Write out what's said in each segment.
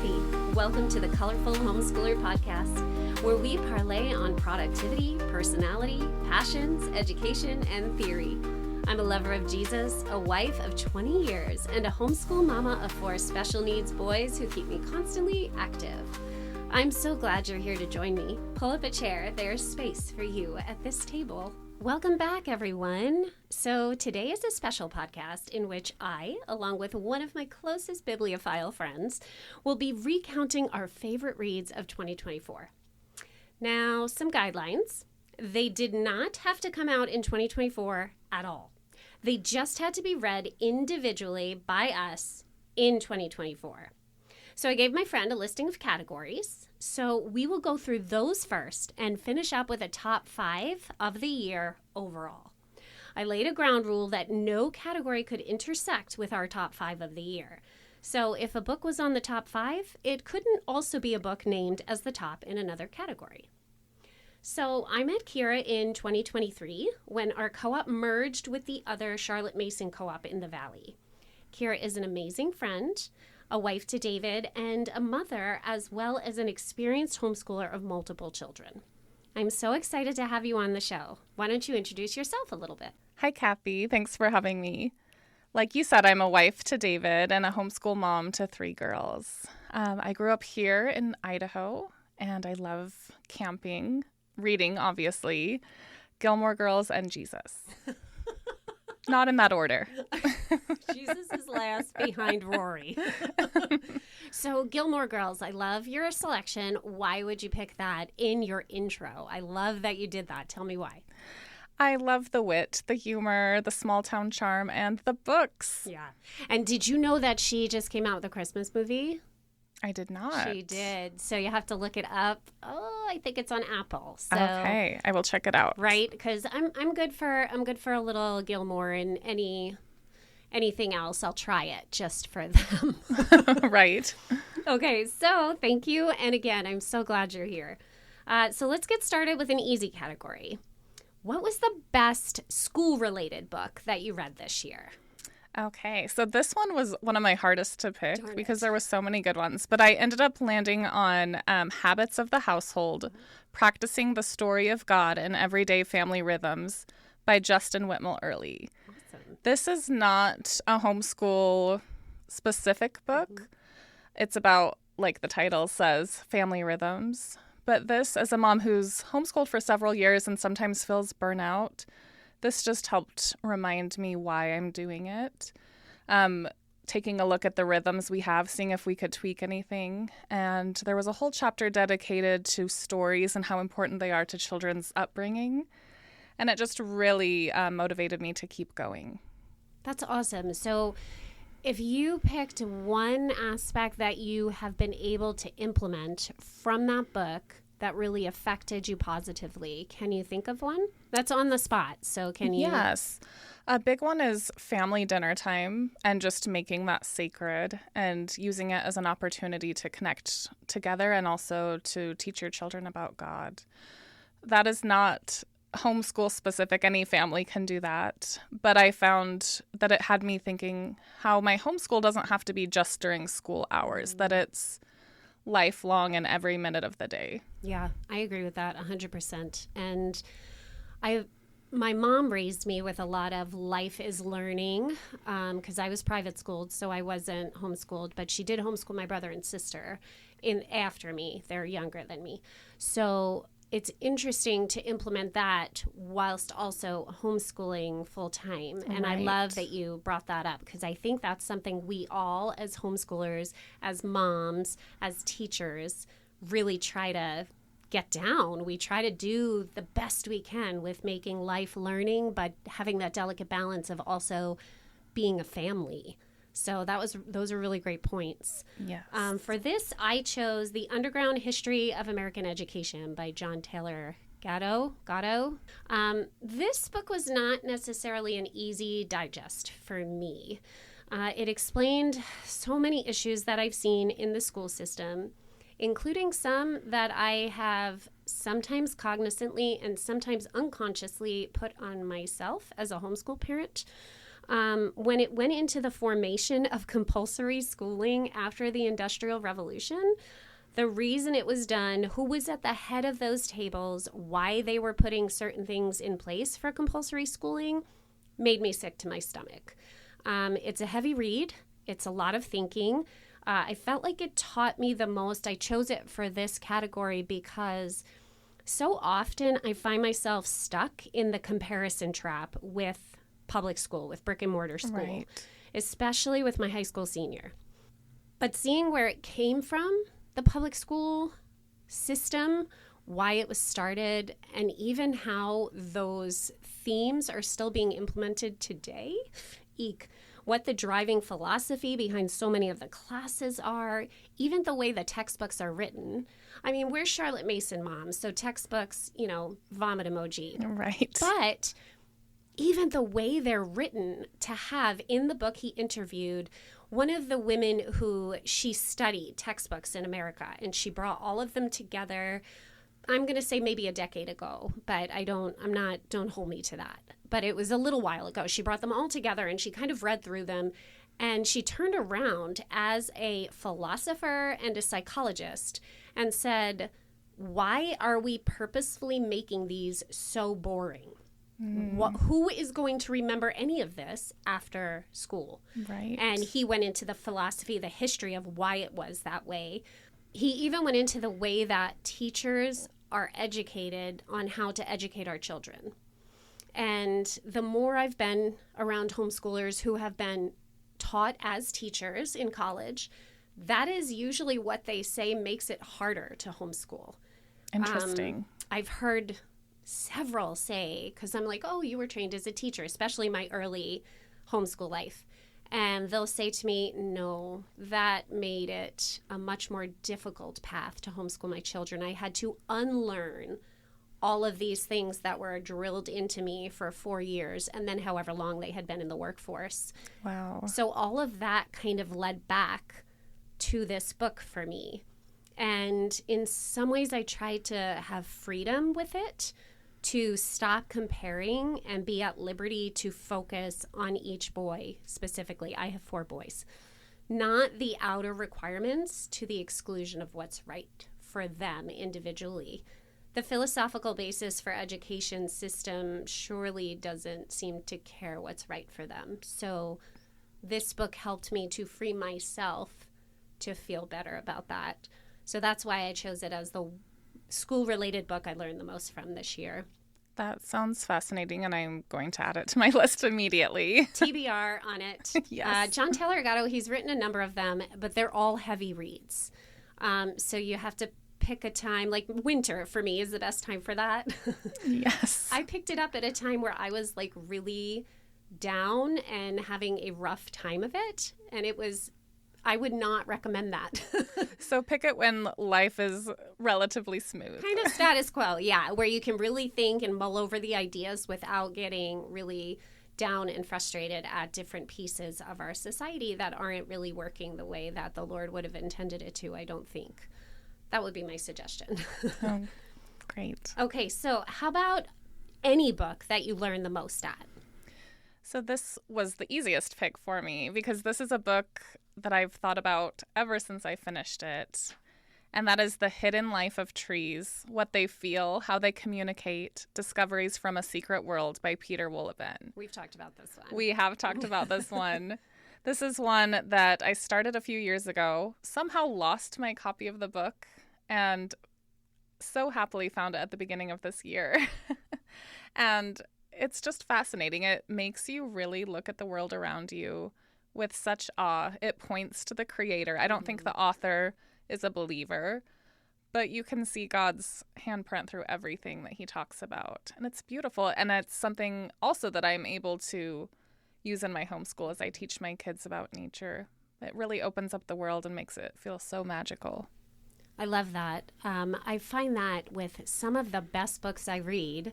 Kathy. Welcome to the Colorful Homeschooler Podcast, where we parlay on productivity, personality, passions, education, and theory. I'm a lover of Jesus, a wife of 20 years, and a homeschool mama of 4 special needs boys who keep me constantly active. I'm so glad you're here to join me. Pull up a chair. There's space for you at this table. Welcome back, everyone. So today is a special podcast in which I, along with one of my closest bibliophile friends, will be recounting our favorite reads of 2024. Now, some guidelines. They did not have to come out in 2024 at all. They just had to be read individually by us in 2024. So I gave my friend a listing of categories. So we will go through those first and finish up with a top 5 of the year overall. I laid a ground rule that no category could intersect with our top 5 of the year. So if a book was on the top 5, it couldn't also be a book named as the top in another category. So I met Kira in 2023 when our co-op merged with the other Charlotte Mason co-op in the Valley. Kira is an amazing friend, a wife to David, and a mother, as well as an experienced homeschooler of multiple children. I'm so excited to have you on the show. Why don't you introduce yourself a little bit? Hi, Kathy. Thanks for having me. Like you said, I'm a wife to David and a homeschool mom to 3 girls. I grew up here in Idaho, and I love camping, reading, obviously, Gilmore Girls, and Jesus. Not in that order. Jesus is last behind Rory. So Gilmore Girls, I love your selection. Why would you pick that in your intro? I love that you did that. Tell me why. I love the wit, the humor, the small town charm, and the books. Yeah. And did you know that she just came out with a Christmas movie? I did not. She did. So you have to look it up. Oh, I think it's on Apple. So, okay, I will check it out. Right, because I'm good for a little Gilmore and anything else. I'll try it just for them. Right. Okay, so thank you, and again, I'm so glad you're here. So let's get started with an easy category. What was the best school-related book that you read this year? Okay, so this one was one of my hardest to pick because there were so many good ones. But I ended up landing on Habits of the Household, Practicing the Story of God in Everyday Family Rhythms by Justin Whitmel Early. Awesome. This is not a homeschool-specific book. Mm-hmm. It's about, like the title says, family rhythms. But this, as a mom who's homeschooled for several years and sometimes feels burnout, this just helped remind me why I'm doing it. Taking a look at the rhythms we have, seeing if we could tweak anything. And there was a whole chapter dedicated to stories and how important they are to children's upbringing. And it just really motivated me to keep going. That's awesome. So if you picked one aspect that you have been able to implement from that book that really affected you positively, can you think of one? That's on the spot, so can you? Yes. A big one is family dinner time and just making that sacred and using it as an opportunity to connect together and also to teach your children about God. That is not homeschool specific. Any family can do that. But I found that it had me thinking how my homeschool doesn't have to be just during school hours, that it's lifelong and every minute of the day. Yeah, I agree with that 100%. And my mom raised me with a lot of life is learning because I was private schooled, so I wasn't homeschooled, but she did homeschool my brother and sister after me. They're younger than me. So it's interesting to implement that whilst also homeschooling full time. And right. I love that you brought that up because I think that's something we all as homeschoolers, as moms, as teachers really try to get down. We try to do the best we can with making life learning, but having that delicate balance of also being a family. So those are really great points. Yes. For this, I chose The Underground History of American Education by John Taylor Gatto. This book was not necessarily an easy digest for me. It explained so many issues that I've seen in the school system, including some that I have sometimes cognizantly and sometimes unconsciously put on myself as a homeschool parent. when it went into the formation of compulsory schooling after the Industrial Revolution, the reason it was done, who was at the head of those tables, why they were putting certain things in place for compulsory schooling, made me sick to my stomach. It's a heavy read. It's a lot of thinking. I felt like it taught me the most. I chose it for this category because so often I find myself stuck in the comparison trap with public school, with brick and mortar school, Right. especially with my high school senior. But seeing where it came from, the public school system, why it was started, and even how those themes are still being implemented today, what the driving philosophy behind so many of the classes are, even the way the textbooks are written. I mean, we're Charlotte Mason moms, so textbooks, vomit emoji. Right. But even the way they're written, to have in the book he interviewed one of the women who she studied textbooks in America, and she brought all of them together. I'm going to say maybe a decade ago, but don't hold me to that. But it was a little while ago. She brought them all together and she kind of read through them, and she turned around as a philosopher and a psychologist and said, why are we purposefully making these so boring? Who is going to remember any of this after school? Right. And he went into the philosophy, the history of why it was that way. He even went into the way that teachers are educated on how to educate our children. And the more I've been around homeschoolers who have been taught as teachers in college, that is usually what they say makes it harder to homeschool. Interesting. I've heard several say, because I'm like, oh, you were trained as a teacher, especially my early homeschool life. And they'll say to me, no, that made it a much more difficult path to homeschool my children. I had to unlearn all of these things that were drilled into me for 4 years, and then however long they had been in the workforce. Wow. So all of that kind of led back to this book for me. And in some ways, I tried to have freedom with it, to stop comparing and be at liberty to focus on each boy specifically. I have 4 boys. Not the outer requirements to the exclusion of what's right for them individually. The philosophical basis for education system surely doesn't seem to care what's right for them. So this book helped me to free myself to feel better about that. So that's why I chose it as the school-related book I learned the most from this year. That sounds fascinating, and I'm going to add it to my list immediately. TBR on it. Yes. John Taylor Gatto, he's written a number of them, but they're all heavy reads. So you have to pick a time, like winter for me is the best time for that. Yes. I picked it up at a time where I was like really down and having a rough time of it, and I would not recommend that. So pick it when life is relatively smooth. Kind of status quo, yeah, where you can really think and mull over the ideas without getting really down and frustrated at different pieces of our society that aren't really working the way that the Lord would have intended it to, I don't think. That would be my suggestion. Oh, great. Okay, so how about any book that you learned the most at? So this was the easiest pick for me because this is a book that I've thought about ever since I finished it. And that is The Hidden Life of Trees, What They Feel, How They Communicate, Discoveries from a Secret World by Peter Wohlleben. We've talked about this one. We have talked about this one. This is one that I started a few years ago, somehow lost my copy of the book, and so happily found it at the beginning of this year. And it's just fascinating. It makes you really look at the world around you with such awe. It points to the creator. I don't think the author is a believer, but you can see God's handprint through everything that he talks about. And it's beautiful. And it's something also that I'm able to use in my homeschool as I teach my kids about nature. It really opens up the world and makes it feel so magical. I love that. I find that with some of the best books I read,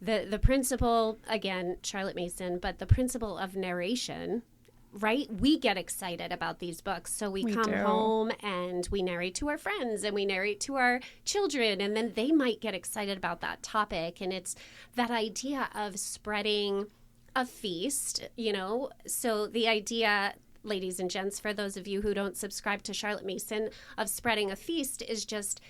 the principle, again, Charlotte Mason, but the principle of narration, right? We get excited about these books. So we come home and we narrate to our friends and we narrate to our children, and then they might get excited about that topic. And it's that idea of spreading a feast, so the idea, ladies and gents, for those of you who don't subscribe to Charlotte Mason, of spreading a feast is just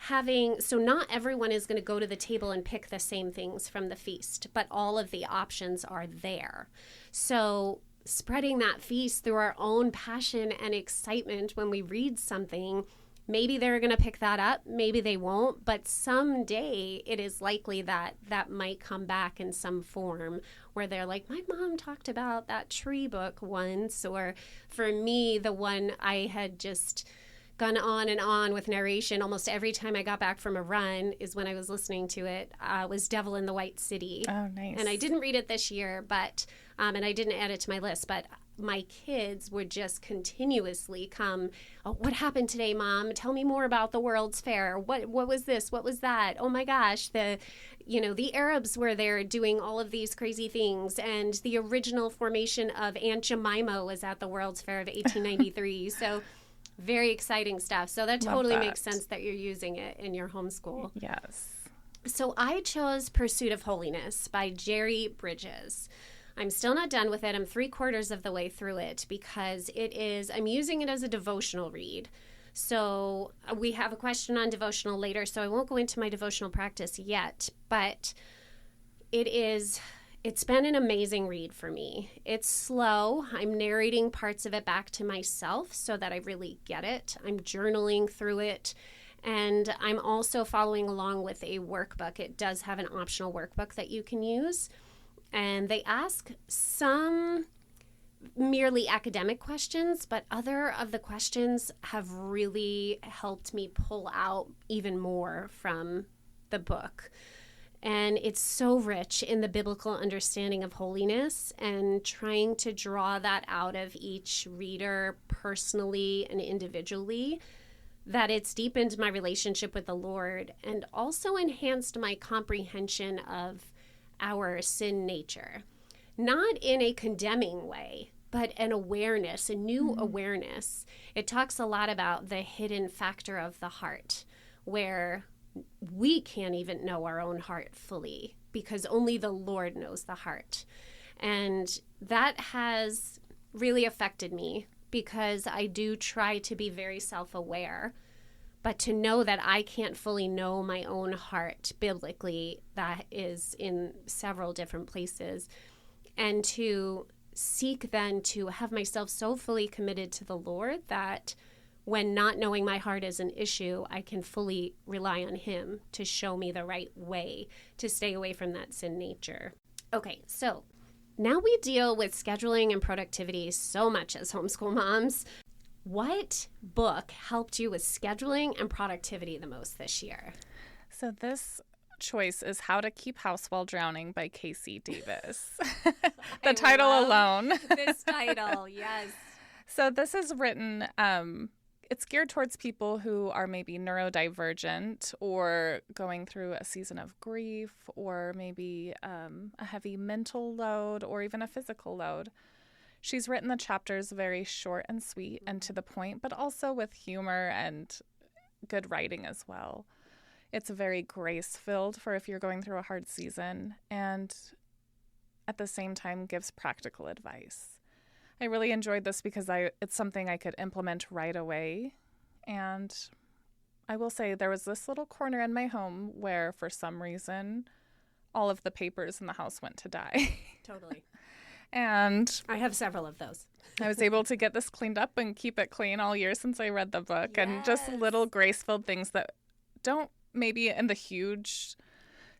so not everyone is going to go to the table and pick the same things from the feast, but all of the options are there. So spreading that feast through our own passion and excitement when we read something, maybe they're going to pick that up, maybe they won't, but someday it is likely that that might come back in some form where they're like, my mom talked about that tree book once, or for me, the one I had just gone on and on with narration almost every time I got back from a run is when I was listening to it, was Devil in the White City. Oh, nice. And I didn't read it this year, but and I didn't add it to my list, but my kids would just continuously come, oh, what happened today, Mom? Tell me more about the World's Fair. What was this? What was that? Oh my gosh, the Arabs were there doing all of these crazy things, and the original formation of Aunt Jemima was at the World's Fair of 1893. So very exciting stuff. So that totally makes sense that you're using it in your homeschool. Yes. So I chose Pursuit of Holiness by Jerry Bridges. I'm still not done with it. I'm 3/4 of the way through it because I'm using it as a devotional read. So we have a question on devotional later, so I won't go into my devotional practice yet, but it's been an amazing read for me. It's slow. I'm narrating parts of it back to myself so that I really get it. I'm journaling through it. And I'm also following along with a workbook. It does have an optional workbook that you can use. And they ask some merely academic questions, but other of the questions have really helped me pull out even more from the book. And it's so rich in the biblical understanding of holiness and trying to draw that out of each reader personally and individually, that it's deepened my relationship with the Lord and also enhanced my comprehension of our sin nature. Not in a condemning way, but an awareness, a new awareness. It talks a lot about the hidden factor of the heart, where we can't even know our own heart fully because only the Lord knows the heart. And that has really affected me because I do try to be very self-aware, but to know that I can't fully know my own heart biblically, that is in several different places, and to seek then to have myself so fully committed to the Lord that when not knowing my heart is an issue, I can fully rely on Him to show me the right way to stay away from that sin nature. Okay, so now we deal with scheduling and productivity so much as homeschool moms. What book helped you with scheduling and productivity the most this year? So this choice is How to Keep House While Drowning by Casey Davis. The title alone. This title, yes. So this is written, it's geared towards people who are maybe neurodivergent or going through a season of grief or maybe a heavy mental load or even a physical load. She's written the chapters very short and sweet and to the point, but also with humor and good writing as well. It's very grace-filled for if you're going through a hard season, and at the same time gives practical advice. I really enjoyed this because it's something I could implement right away. And I will say there was this little corner in my home where for some reason all of the papers in the house went to die. Totally. And I have several of those. I was able to get this cleaned up and keep it clean all year since I read the book. Yes. And just little grace-filled things that don't maybe in the huge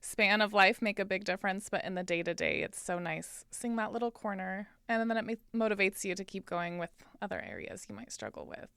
span of life make a big difference, but in the day-to-day, it's so nice seeing that little corner. And then it motivates you to keep going with other areas you might struggle with.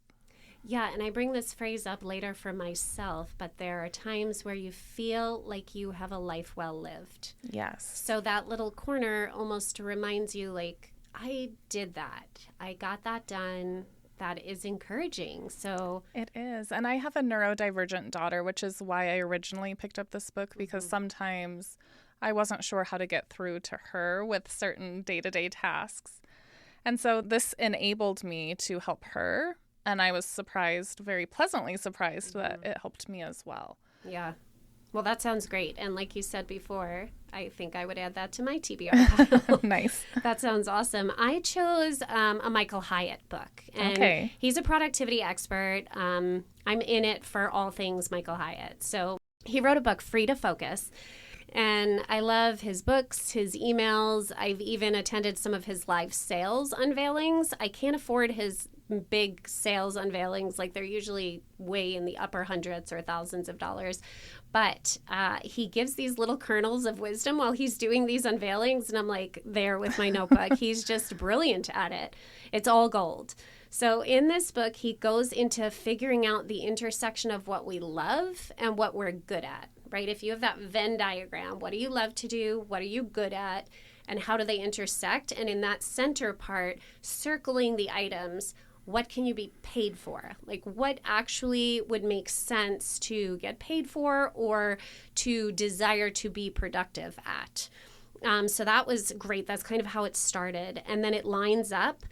Yeah, and I bring this phrase up later for myself, but there are times where you feel like you have a life well lived. Yes. So that little corner almost reminds you, like, I did that. I got that done. That is encouraging. So it is. And I have a neurodivergent daughter, which is why I originally picked up this book, because sometimes I wasn't sure how to get through to her with certain day-to-day tasks. And so this enabled me to help her. And I was surprised, very pleasantly surprised, that it helped me as well. Yeah. Well, that sounds great. And like you said before, I think I would add that to my TBR pile. Nice. That sounds awesome. I chose a Michael Hyatt book. And he's a productivity expert. I'm in it for all things Michael Hyatt. So he wrote a book, Free to Focus. And I love his books, his emails. I've even attended some of his live sales unveilings. I can't afford his big sales unveilings. Like, they're usually way in the upper hundreds or thousands of dollars. But he gives these little kernels of wisdom while he's doing these unveilings. And I'm like there with my notebook. He's just brilliant at it. It's all gold. So in this book, he goes into figuring out the intersection of what we love and what we're good at, right? If you have that Venn diagram, what do you love to do? What are you good at? And how do they intersect? And in that center part, circling the items, what can you be paid for? Like, what actually would make sense to get paid for or to desire to be productive at? So that was great. That's kind of how it started. And then it lines up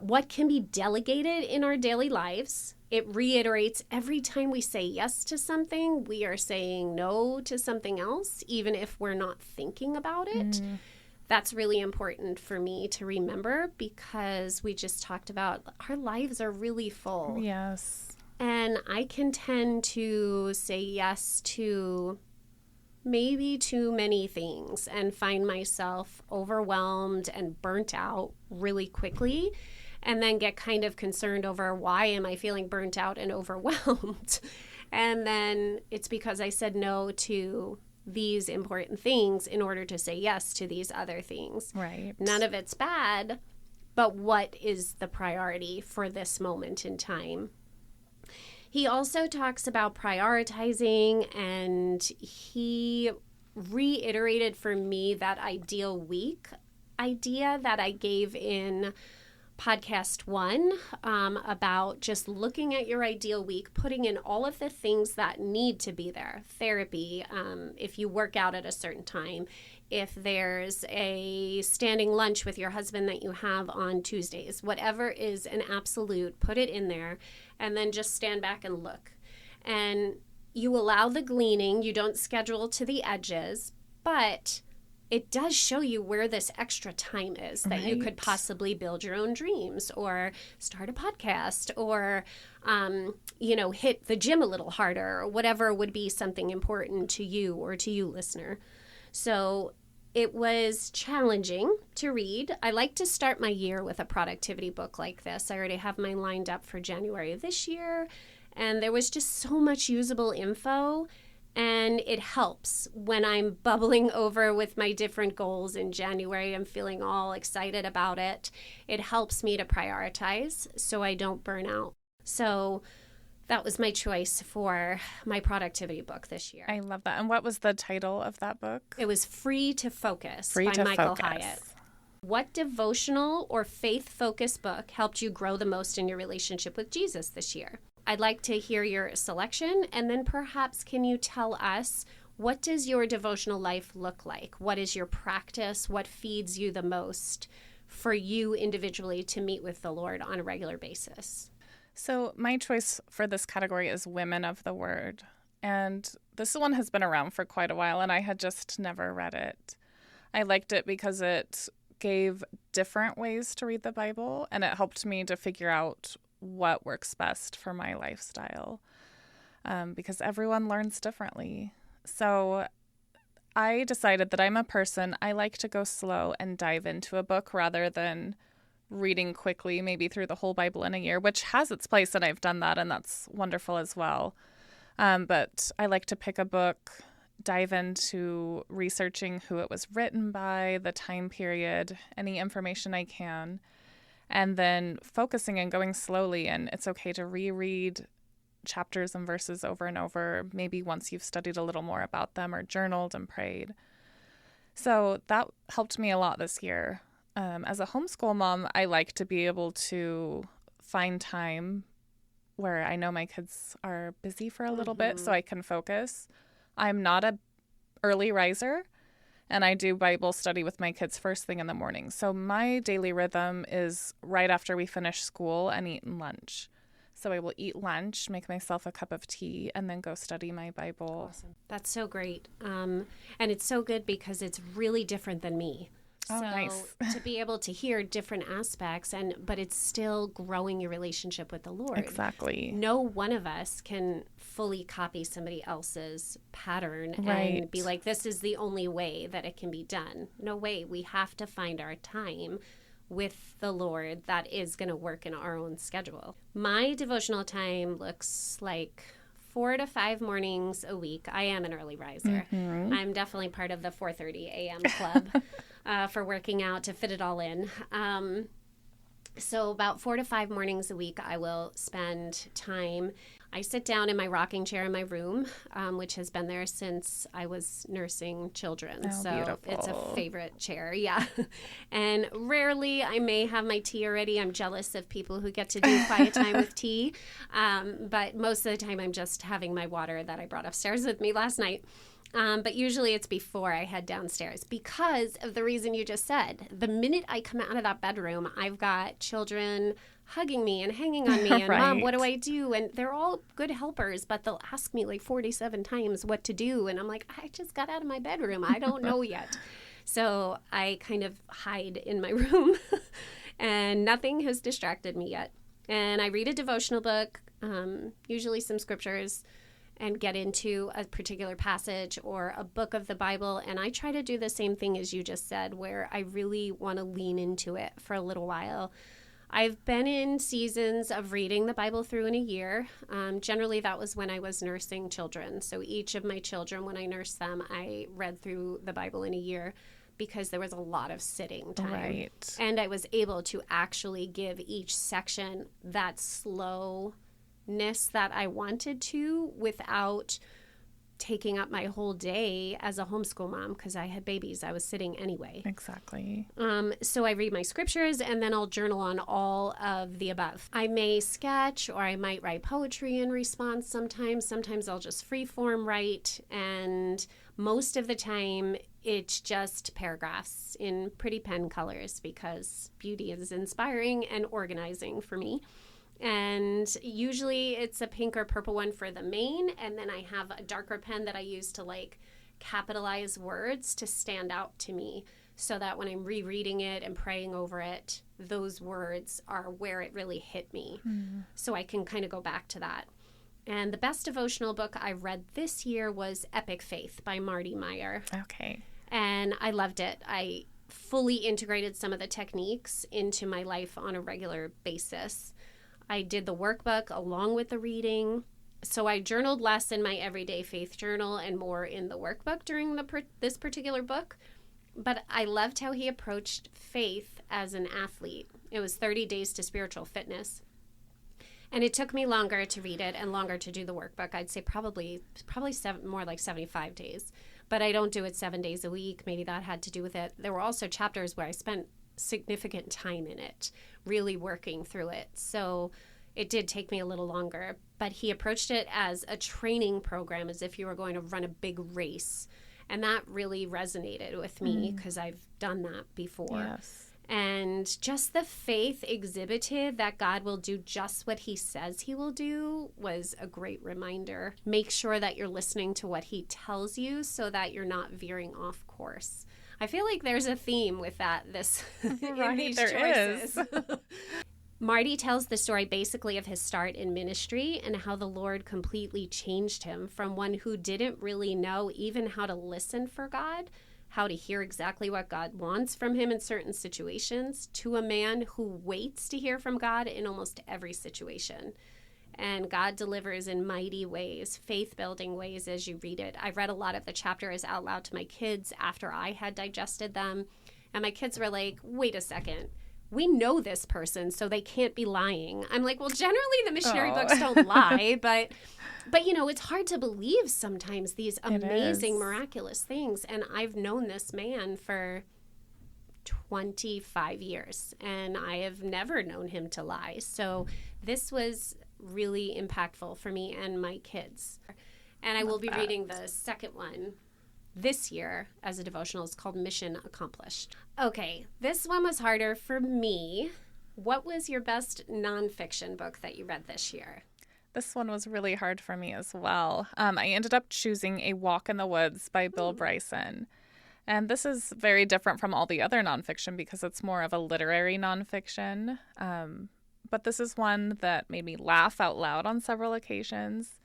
what can be delegated in our daily lives. It reiterates every time we say yes to something, we are saying no to something else, even if we're not thinking about it. That's really important for me to remember, because we just talked about our lives are really full. Yes. And I can tend to say yes to maybe too many things and find myself overwhelmed and burnt out really quickly, and then get kind of concerned over why am I feeling burnt out and overwhelmed. And then it's because I said no to these important things in order to say yes to these other things. Right. None of it's bad, but what is the priority for this moment in time? He also talks about prioritizing, and he reiterated for me that ideal week idea that I gave in podcast 1 about just looking at your ideal week, putting in all of the things that need to be there. Therapy, if you work out at a certain time, if there's a standing lunch with your husband that you have on Tuesdays, whatever is an absolute, put it in there, and then just stand back and look. And you allow the gleaning, you don't schedule to the edges, but it does show you where this extra time is that you could possibly build your own dreams or start a podcast or, hit the gym a little harder or whatever would be something important to you or to you, listener. So it was challenging to read. I like to start my year with a productivity book like this. I already have mine lined up for January of this year, and there was just so much usable info. And it helps when I'm bubbling over with my different goals in January. I'm feeling all excited about it. It helps me to prioritize so I don't burn out. So that was my choice for my productivity book this year. I love that. And what was the title of that book? It was Free to Focus by Michael Hyatt. What devotional or faith-focused book helped you grow the most in your relationship with Jesus this year? I'd like to hear your selection, and then perhaps can you tell us, what does your devotional life look like? What is your practice? What feeds you the most for you individually to meet with the Lord on a regular basis? So my choice for this category is Women of the Word. And this one has been around for quite a while, and I had just never read it. I liked it because it gave different ways to read the Bible, and it helped me to figure out what works best for my lifestyle, because everyone learns differently. So I decided that I'm a person, I like to go slow and dive into a book rather than reading quickly, maybe through the whole Bible in a year, which has its place, and I've done that, and that's wonderful as well. But I like to pick a book, dive into researching who it was written by, the time period, any information I can, and then focusing and going slowly. And it's okay to reread chapters and verses over and over, maybe once you've studied a little more about them or journaled and prayed. So that helped me a lot this year. As a homeschool mom, I like to be able to find time where I know my kids are busy for a little bit so I can focus. I'm not a early riser, and I do Bible study with my kids first thing in the morning. So my daily rhythm is right after we finish school and eat lunch. So I will eat lunch, make myself a cup of tea, and then go study my Bible. Awesome. That's so great. And it's so good because it's really different than me. Oh, so nice. to be able to hear different aspects, but it's still growing your relationship with the Lord. Exactly. No one of us can fully copy somebody else's pattern Right. and be like, this is the only way that it can be done. No way. We have to find our time with the Lord that is going to work in our own schedule. My devotional time looks like 4 to 5 mornings a week. I am an early riser. Mm-hmm. I'm definitely part of the 4:30 a.m. club for working out to fit it all in. So about 4 to 5 mornings a week, I will spend time. I sit down in my rocking chair in my room, which has been there since I was nursing children. Oh, so beautiful. It's a favorite chair, yeah. And rarely I may have my tea already. I'm jealous of people who get to do quiet time with tea. But most of the time I'm just having my water that I brought upstairs with me last night. But usually it's before I head downstairs because of the reason you just said. The minute I come out of that bedroom, I've got children hugging me and hanging on me and Right. Mom, what do I do? And they're all good helpers, but they'll ask me like 47 times what to do. And I'm like, I just got out of my bedroom. I don't know yet. So I kind of hide in my room and nothing has distracted me yet. And I read a devotional book, usually some scriptures, and get into a particular passage or a book of the Bible. And I try to do the same thing as you just said, where I really want to lean into it for a little while. I've been in seasons of reading the Bible through in a year. Generally, that was when I was nursing children. So each of my children, when I nursed them, I read through the Bible in a year because there was a lot of sitting time. Right. And I was able to actually give each section that slowness that I wanted to without taking up my whole day as a homeschool mom because I had babies. I was sitting anyway. Exactly. So I read my scriptures and then I'll journal on all of the above. I may sketch or I might write poetry in response sometimes. Sometimes I'll just freeform write. And most of the time it's just paragraphs in pretty pen colors because beauty is inspiring and organizing for me. And usually it's a pink or purple one for the main. And then I have a darker pen that I use to like capitalize words to stand out to me so that when I'm rereading it and praying over it, those words are where it really hit me. Mm-hmm. So I can kind of go back to that. And the best devotional book I read this year was Epic Faith by Marty Meyer. Okay. And I loved it. I fully integrated some of the techniques into my life on a regular basis. I did the workbook along with the reading. So I journaled less in my everyday faith journal and more in the workbook during this particular book. But I loved how he approached faith as an athlete. It was 30 days to spiritual fitness. And it took me longer to read it and longer to do the workbook. I'd say probably more like 75 days. But I don't do it 7 days a week. Maybe that had to do with it. There were also chapters where I spent significant time in it, really working through it. So it did take me a little longer, but he approached it as a training program, as if you were going to run a big race. And that really resonated with me because I've done that before. Yes. And just the faith exhibited that God will do just what he says he will do was a great reminder. Make sure that you're listening to what he tells you so that you're not veering off course. I feel like there's a theme with that in these choices. Marty tells the story basically of his start in ministry and how the Lord completely changed him from one who didn't really know even how to listen for God, how to hear exactly what God wants from him in certain situations, to a man who waits to hear from God in almost every situation. And God delivers in mighty ways, faith-building ways as you read it. I read a lot of the chapters out loud to my kids after I had digested them. And my kids were like, wait a second. We know this person, so they can't be lying. I'm like, well, generally the missionary books don't lie, but you know, it's hard to believe sometimes these amazing, miraculous things. And I've known this man for 25 years, and I have never known him to lie. So this was really impactful for me and my kids. And I will be reading the second one this year as a devotional. It's called Mission Accomplished. Okay, this one was harder for me What was your best nonfiction book that you read this year? This one was really hard for me as well. I ended up choosing A Walk in the Woods by Bill Bryson. And this is very different from all the other nonfiction because it's more of a literary nonfiction. But this is one that made me laugh out loud on several occasions.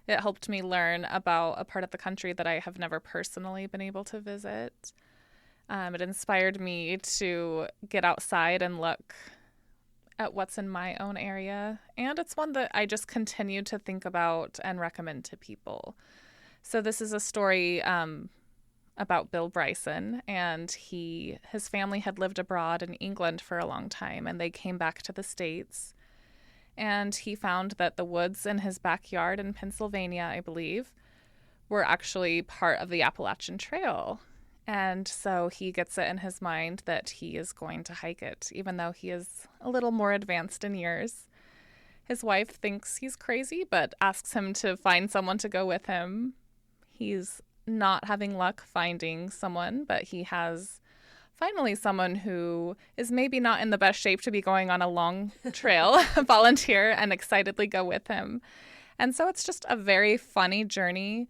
It helped me learn about a part of the country that I have never personally been able to visit. It inspired me to get outside and look at what's in my own area. And it's one that I just continue to think about and recommend to people. So this is a story about Bill Bryson, and his family had lived abroad in England for a long time, and they came back to the States. And he found that the woods in his backyard in Pennsylvania, I believe, were actually part of the Appalachian Trail. And so he gets it in his mind that he is going to hike it, even though he is a little more advanced in years. His wife thinks he's crazy, but asks him to find someone to go with him. He's not having luck finding someone, but he has finally someone who is maybe not in the best shape to be going on a long trail, volunteer and excitedly go with him. And so it's just a very funny journey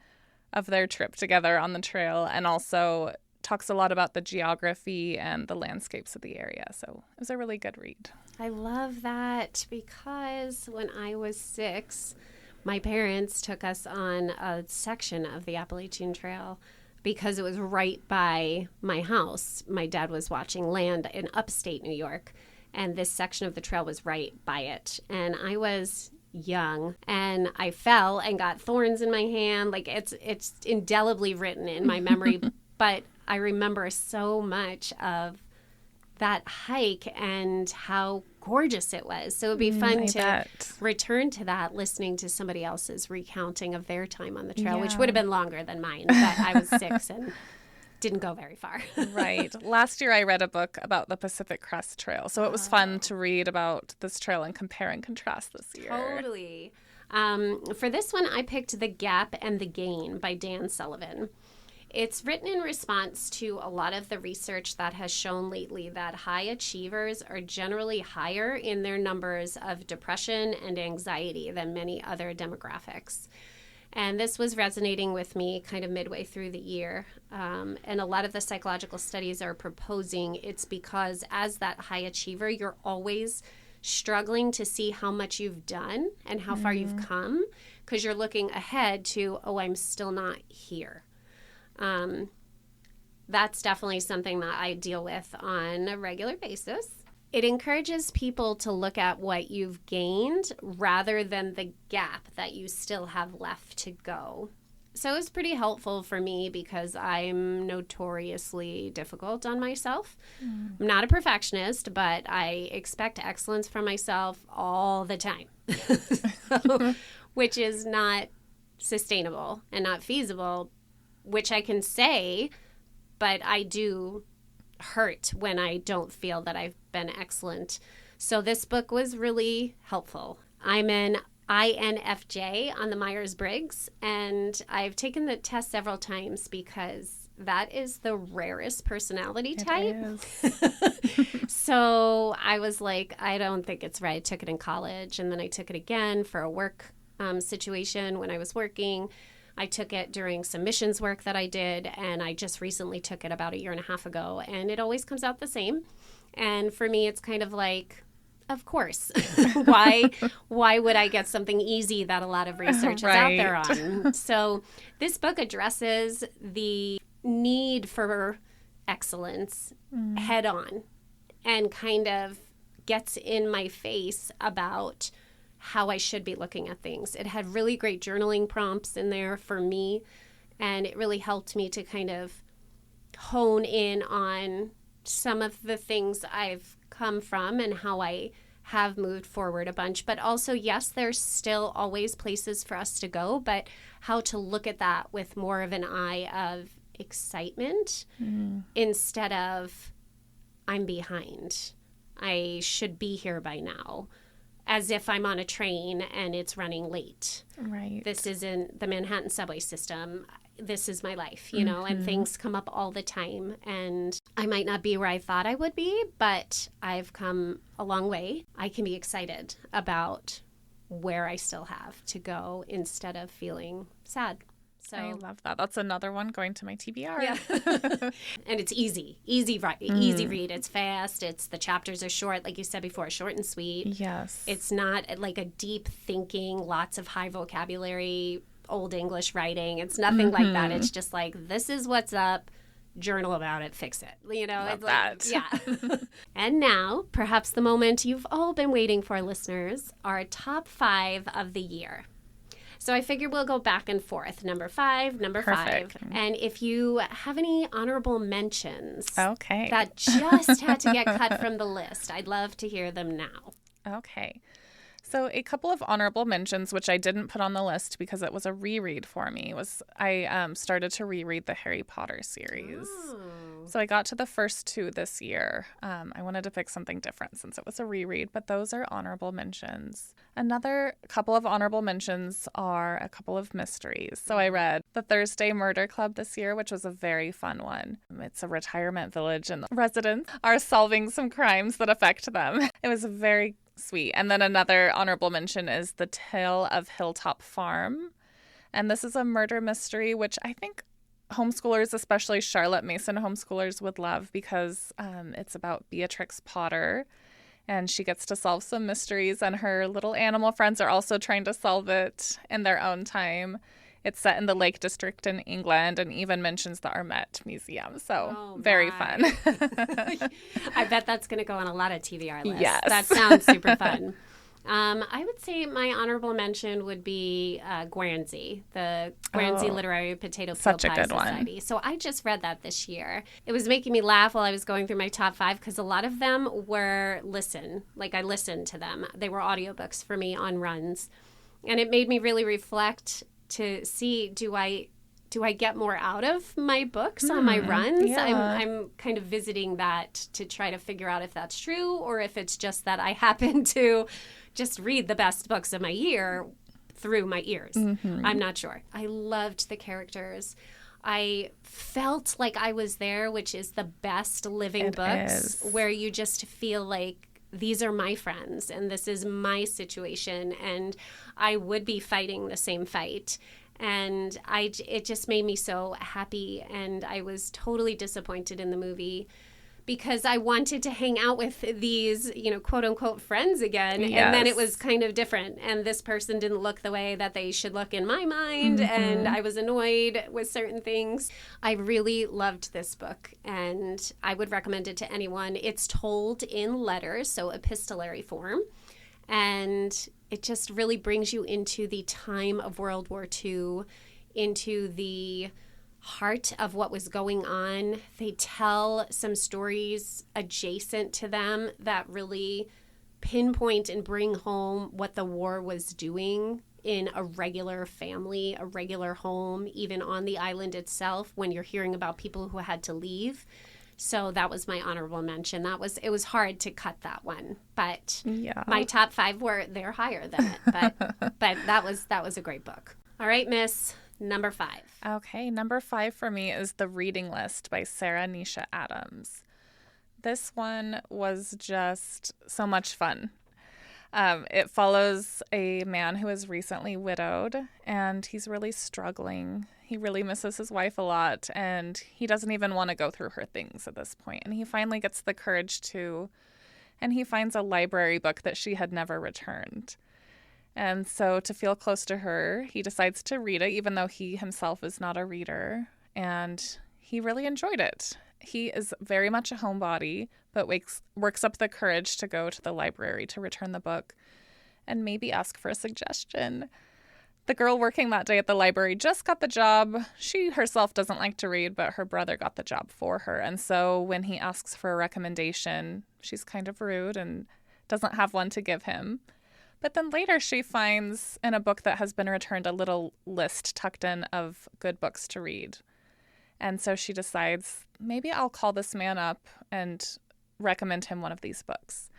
of their trip together on the trail, and also talks a lot about the geography and the landscapes of the area. So it was a really good read. I love that because when I was 6, my parents took us on a section of the Appalachian Trail because it was right by my house. My dad was watching land in upstate New York, and this section of the trail was right by it. And I was young, and I fell and got thorns in my hand. Like it's indelibly written in my memory, but I remember so much of that hike and how gorgeous it was. So it'd be fun to return to that, listening to somebody else's recounting of their time on the trail, which would have been longer than mine, but I was 6 and didn't go very far. Right. Last year I read a book about the Pacific Crest Trail, so it was fun to read about this trail and compare and contrast this year. Totally. For this one, I picked The Gap and the Gain by Dan Sullivan. It's written in response to a lot of the research that has shown lately that high achievers are generally higher in their numbers of depression and anxiety than many other demographics. And this was resonating with me kind of midway through the year. And a lot of the psychological studies are proposing it's because as that high achiever, you're always struggling to see how much you've done and how far you've come, because you're looking ahead to, oh, I'm still not here. That's definitely something that I deal with on a regular basis. It encourages people to look at what you've gained rather than the gap that you still have left to go. So it's pretty helpful for me because I'm notoriously difficult on myself. I'm not a perfectionist, but I expect excellence from myself all the time, which is not sustainable and not feasible, which I can say, but I do hurt when I don't feel that I've been excellent. So this book was really helpful. I'm an INFJ on the Myers-Briggs, and I've taken the test several times because that is the rarest personality type. So I was like, I don't think it's right. I took it in college, and then I took it again for a work situation when I was working. I took it during some missions work that I did, and I just recently took it about 1.5 years ago, and it always comes out the same. And for me, it's kind of like, of course. Why would I get something easy that a lot of research is out there on? So this book addresses the need for excellence head on and kind of gets in my face about how I should be looking at things. It had really great journaling prompts in there for me, and it really helped me to kind of hone in on some of the things I've come from and how I have moved forward a bunch. But also, yes, there's still always places for us to go, but how to look at that with more of an eye of excitement instead of I'm behind. I should be here by now. As if I'm on a train and it's running late. Right. This isn't the Manhattan subway system. this is my life, you know, and things come up all the time. And I might not be where I thought I would be, but I've come a long way. I can be excited about where I still have to go instead of feeling sad. So I love that. That's another one going to my TBR. Yeah. And it's easy read. It's fast. The chapters are short, like you said before, short and sweet. Yes. It's not like a deep thinking, lots of high vocabulary, Old English writing. It's nothing like that. It's just like, this is what's up. Journal about it, fix it. You know, love it's that. Yeah. And now, perhaps the moment you've all been waiting for, listeners, our top 5 of the year. So I figure we'll go back and forth. Number 5, number Perfect. 5. And if you have any honorable mentions that just had to get cut from the list, I'd love to hear them now. Okay. So a couple of honorable mentions, which I didn't put on the list because it was a reread for me, was I started to reread the Harry Potter series. Oh. So I got to the first 2 this year. I wanted to pick something different since it was a reread, but those are honorable mentions. Another couple of honorable mentions are a couple of mysteries. So I read The Thursday Murder Club this year, which was a very fun one. It's a retirement village and the residents are solving some crimes that affect them. It was very sweet. And then another honorable mention is The Tale of Hilltop Farm. And this is a murder mystery, which I think homeschoolers, especially Charlotte Mason homeschoolers, would love because it's about Beatrix Potter. And she gets to solve some mysteries, and her little animal friends are also trying to solve it in their own time. It's set in the Lake District in England and even mentions the Armet Museum. So very fun. I bet that's going to go on a lot of TBR lists. Yes. That sounds super fun. I would say my honorable mention would be Guernsey, the Guernsey Literary Potato Peel Pie Society. So I just read that this year. It was making me laugh while I was going through my top 5 because a lot of them were I listened to them. They were audiobooks for me on runs. And it made me really reflect to see, do I get more out of my books on my runs? Yeah. I'm kind of visiting that to try to figure out if that's true or if it's just that I happen to just read the best books of my year through my ears. I'm not sure. I loved the characters. I felt like I was there, which is the best living books where you just feel like these are my friends and this is my situation and I would be fighting the same fight. And it just made me so happy, and I was totally disappointed in the movie because I wanted to hang out with these, quote unquote friends again. Yes. And then it was kind of different. And this person didn't look the way that they should look in my mind. And I was annoyed with certain things. I really loved this book and I would recommend it to anyone. It's told in letters, so epistolary form. And it just really brings you into the time of World War II, into the heart of what was going on. They tell some stories adjacent to them that really pinpoint and bring home what the war was doing in a regular family, a regular home, even on the island itself when you're hearing about people who had to leave. So that was my honorable mention. It was hard to cut that one, but my top 5 they're higher than it. But that was a great book. All right, Miss, number 5. Okay, number 5 for me is The Reading List by Sarah Nisha Adams. This one was just so much fun. It follows a man who is recently widowed, and he's really struggling. He really misses his wife a lot, and he doesn't even want to go through her things at this point. And he finally gets the courage to, and he finds a library book that she had never returned. And so to feel close to her, he decides to read it, even though he himself is not a reader, and he really enjoyed it. He is very much a homebody, but works up the courage to go to the library to return the book and maybe ask for a suggestion. The girl working that day at the library just got the job. She herself doesn't like to read, but her brother got the job for her. And so when he asks for a recommendation, she's kind of rude and doesn't have one to give him. But then later she finds in a book that has been returned a little list tucked in of good books to read. And so she decides, maybe I'll call this man up and recommend him one of these books.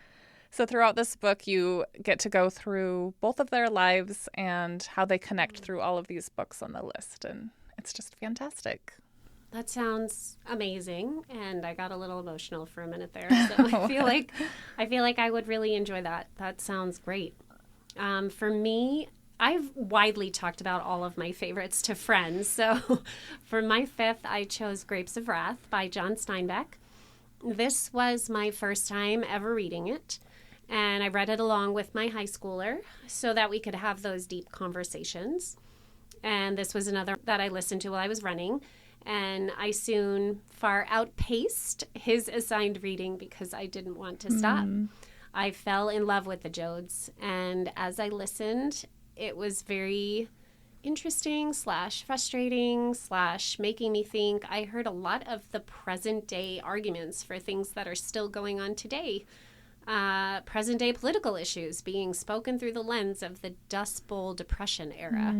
So throughout this book, you get to go through both of their lives and how they connect through all of these books on the list. And it's just fantastic. That sounds amazing, and I got a little emotional for a minute there. So I feel like I would really enjoy that. That sounds great. For me, I've widely talked about all of my favorites to friends. So for my fifth, I chose Grapes of Wrath by John Steinbeck. This was my first time ever reading it, and I read it along with my high schooler so that we could have those deep conversations. And this was another that I listened to while I was running. And I soon far outpaced his assigned reading because I didn't want to stop. I fell in love with the Jodes. And as I listened, it was very interesting / frustrating / making me think. I heard a lot of the present day arguments for things that are still going on today. Present day political issues being spoken through the lens of the Dust Bowl Depression era.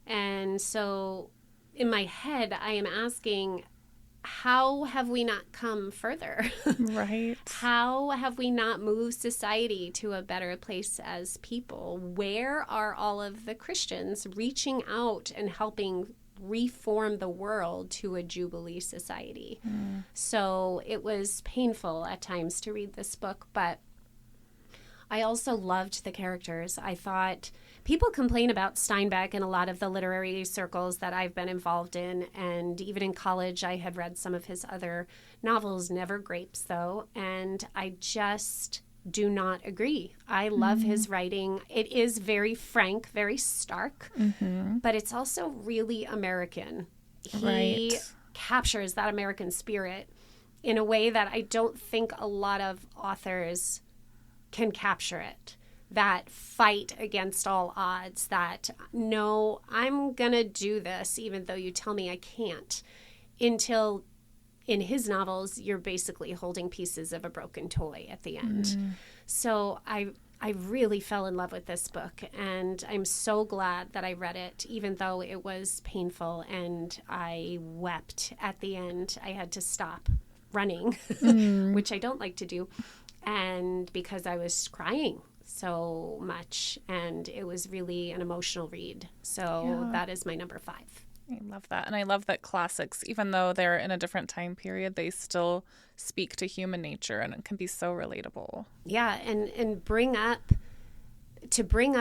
And so in my head, I am asking, how have we not come further? Right. How have we not moved society to a better place as people? Where are all of the Christians reaching out and helping reform the world to a Jubilee society? So it was painful at times to read this book, but I also loved the characters. I thought people complain about Steinbeck in a lot of the literary circles that I've been involved in, and even in college I had read some of his other novels, never Grapes though, and I just do not agree. I love his writing. It is very frank, very stark, but it's also really American. He captures that American spirit in a way that I don't think a lot of authors can capture it. That fight against all odds, that no, I'm going to do this even though you tell me I can't. Until in his novels, you're basically holding pieces of a broken toy at the end. So I really fell in love with this book, and I'm so glad that I read it, even though it was painful and I wept at the end. I had to stop running, which I don't like to do, and because I was crying so much, and it was really an emotional read. So that is my number 5. I love that. And I love that classics, even though they're in a different time period, they still speak to human nature, and it can be so relatable. Yeah, and bring up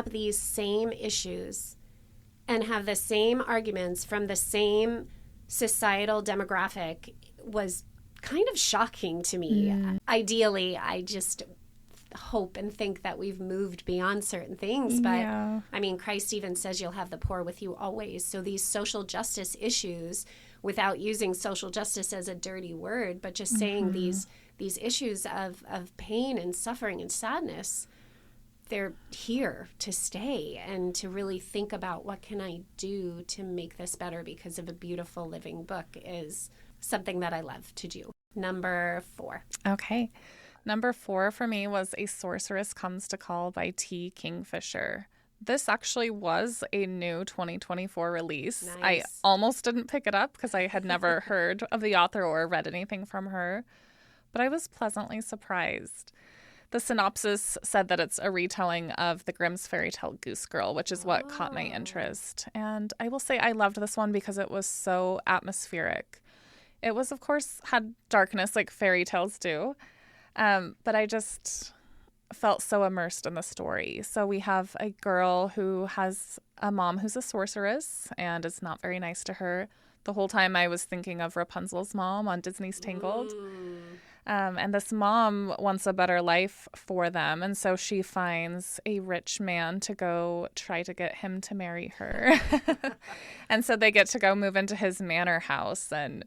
these same issues and have the same arguments from the same societal demographic was kind of shocking to me. Ideally, I just hope and think that we've moved beyond certain things, but I mean, Christ even says you'll have the poor with you always. So these social justice issues, without using social justice as a dirty word, but just saying these issues of pain and suffering and sadness, they're here to stay, and to really think about what can I do to make this better because of a beautiful living book is something that I love to do. Number 4. Okay. Number 4 for me was A Sorceress Comes to Call by T. Kingfisher. This actually was a new 2024 release. Nice. I almost didn't pick it up because I had never heard of the author or read anything from her, but I was pleasantly surprised. The synopsis said that it's a retelling of the Grimm's fairy tale Goose Girl, which is what caught my interest. And I will say I loved this one because it was so atmospheric. It was, of course, had darkness like fairy tales do, but I just felt so immersed in the story. So we have a girl who has a mom who's a sorceress and is not very nice to her. The whole time I was thinking of Rapunzel's mom on Disney's Tangled. And this mom wants a better life for them. And so she finds a rich man to go try to get him to marry her. And so they get to go move into his manor house. And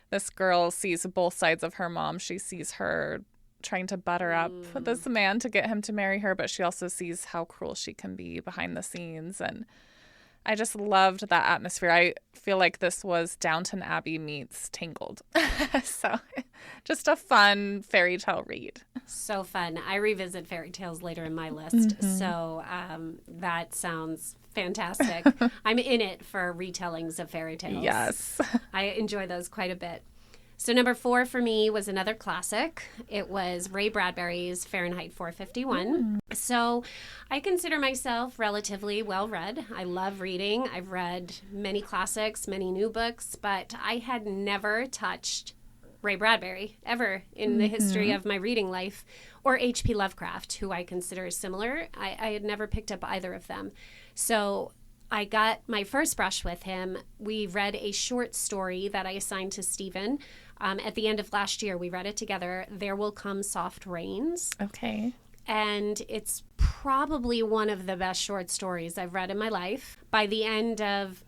this girl sees both sides of her mom. She sees her trying to butter up this man to get him to marry her, but she also sees how cruel she can be behind the scenes. And I just loved that atmosphere. I feel like this was Downton Abbey meets Tangled. So just a fun fairy tale read. So fun. I revisit fairy tales later in my list. So that sounds fantastic. I'm in it for retellings of fairy tales. Yes. I enjoy those quite a bit. So number 4 for me was another classic. It was Ray Bradbury's Fahrenheit 451. So I consider myself relatively well-read. I love reading. I've read many classics, many new books, but I had never touched Ray Bradbury ever in the history of my reading life, or H.P. Lovecraft, who I consider similar. I had never picked up either of them. So I got my first brush with him. We read a short story that I assigned to Stephen. At the end of last year, we read it together. There Will Come Soft Rains. Okay. And it's probably one of the best short stories I've read in my life. By the end of,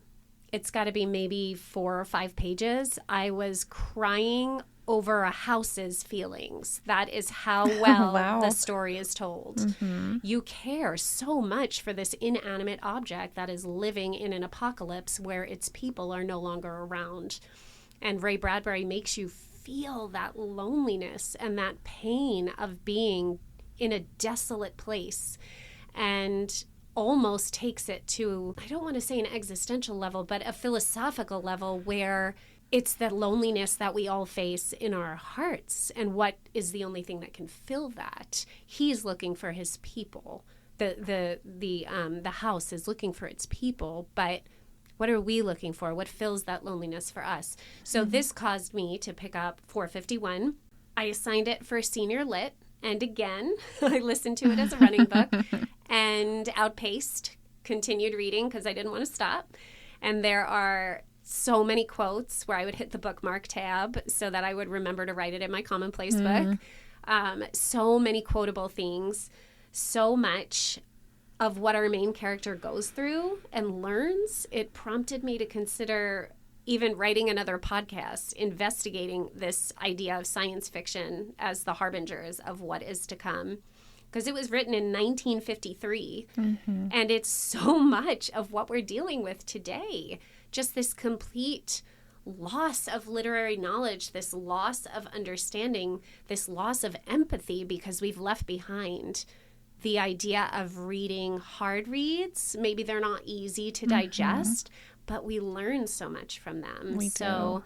it's got to be maybe 4 or 5 pages, I was crying over a house's feelings. That is how well Wow. the story is told. You care so much for this inanimate object that is living in an apocalypse where its people are no longer around. And Ray Bradbury makes you feel that loneliness and that pain of being in a desolate place, and almost takes it to, I don't want to say an existential level, but a philosophical level, where it's the loneliness that we all face in our hearts, and what is the only thing that can fill that. He's looking for his people. The house is looking for its people, but what are we looking for? What fills that loneliness for us? So this caused me to pick up 451. I assigned it for senior lit, and again, I listened to it as a running book and outpaced, continued reading because I didn't want to stop. And there are so many quotes where I would hit the bookmark tab so that I would remember to write it in my commonplace book. So many quotable things, so much of what our main character goes through and learns. It prompted me to consider even writing another podcast, investigating this idea of science fiction as the harbingers of what is to come. Because it was written in 1953, and it's so much of what we're dealing with today. Just this complete loss of literary knowledge, this loss of understanding, this loss of empathy, because we've left behind the idea of reading hard reads. Maybe they're not easy to digest, but we learn so much from them. We do.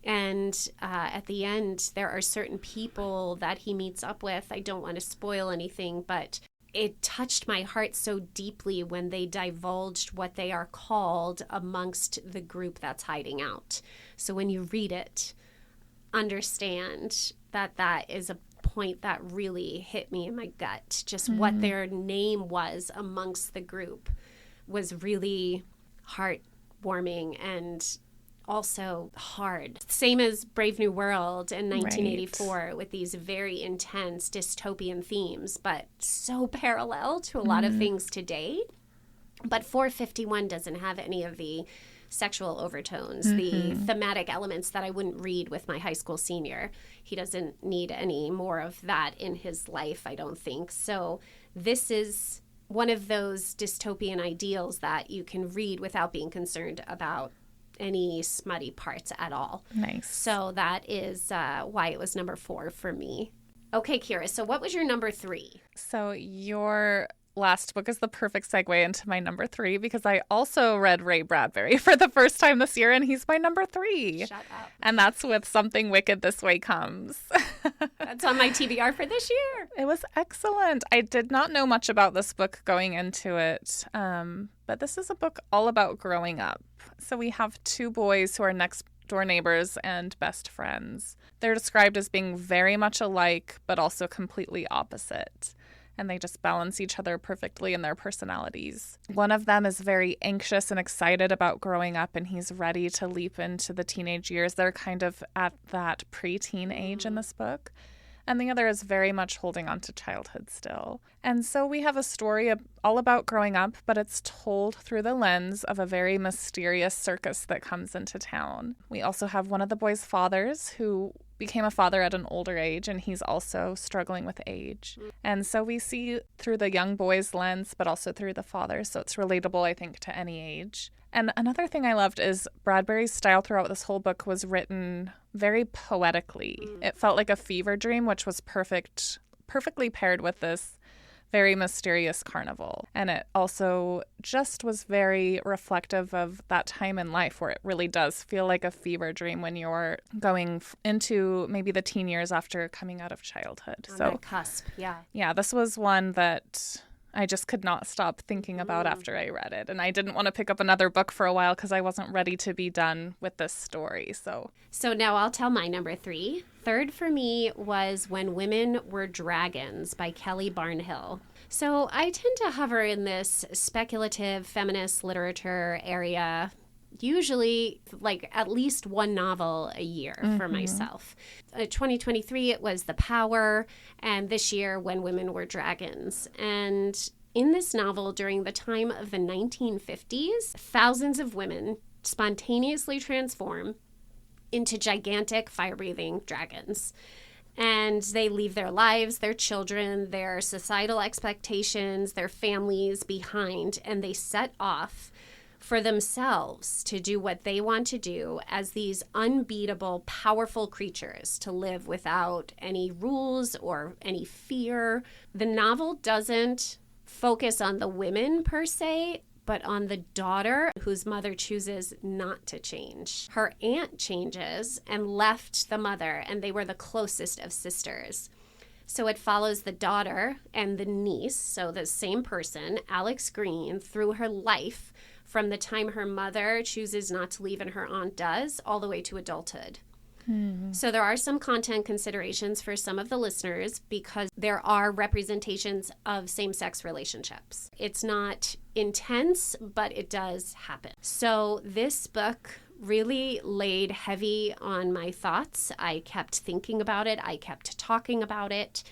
And at the end, there are certain people that he meets up with. I don't want to spoil anything, but it touched my heart so deeply when they divulged what they are called amongst the group that's hiding out. So when you read it, understand that that is a point that really hit me in my gut. Just what their name was amongst the group was really heartwarming and also hard. Same as Brave New World in 1984 with these very intense dystopian themes, but so parallel to a lot of things today. But 451 doesn't have any of the sexual overtones, the thematic elements that I wouldn't read with my high school senior. He doesn't need any more of that in his life, I don't think. So this is one of those dystopian ideals that you can read without being concerned about any smutty parts at all. Nice. So that is why it was number 4 for me. Okay, Kira, so what was your number 3? So your last book is the perfect segue into my number 3, because I also read Ray Bradbury for the first time this year, and he's my number 3. Shut up. And that's with Something Wicked This Way Comes. That's on my TBR for this year. It was excellent. I did not know much about this book going into it, but this is a book all about growing up. So we have 2 boys who are next door neighbors and best friends. They're described as being very much alike, but also completely opposite. And they just balance each other perfectly in their personalities. One of them is very anxious and excited about growing up, and he's ready to leap into the teenage years. They're kind of at that preteen age in this book. And the other is very much holding on to childhood still. And so we have a story all about growing up, but it's told through the lens of a very mysterious circus that comes into town. We also have one of the boys' fathers who became a father at an older age, and he's also struggling with age. And so we see through the young boy's lens, but also through the father. So it's relatable, I think, to any age. And another thing I loved is Bradbury's style throughout this whole book was written very poetically. It felt like a fever dream, which was perfectly paired with this very mysterious carnival. And it also just was very reflective of that time in life where it really does feel like a fever dream when you're going into maybe the teen years after coming out of childhood. On that cusp, yeah. Yeah, this was one that I just could not stop thinking about after I read it. And I didn't want to pick up another book for a while because I wasn't ready to be done with this story. So now I'll tell my number 3. Third for me was When Women Were Dragons by Kelly Barnhill. So I tend to hover in this speculative feminist literature area, usually like at least one novel a year for myself. 2023, it was The Power, and this year, When Women Were Dragons. And in this novel, during the time of the 1950s, thousands of women spontaneously transform into gigantic fire-breathing dragons. And they leave their lives, their children, their societal expectations, their families behind, and they set off for themselves to do what they want to do as these unbeatable, powerful creatures to live without any rules or any fear. The novel doesn't focus on the women per se, but on the daughter whose mother chooses not to change. Her aunt changes and left the mother, and they were the closest of sisters. So it follows the daughter and the niece, so the same person, Alex Green, through her life from the time her mother chooses not to leave and her aunt does, all the way to adulthood. So there are some content considerations for some of the listeners because there are representations of same-sex relationships. It's not intense, but it does happen. So this book really laid heavy on my thoughts. I kept thinking about it. I kept talking about it.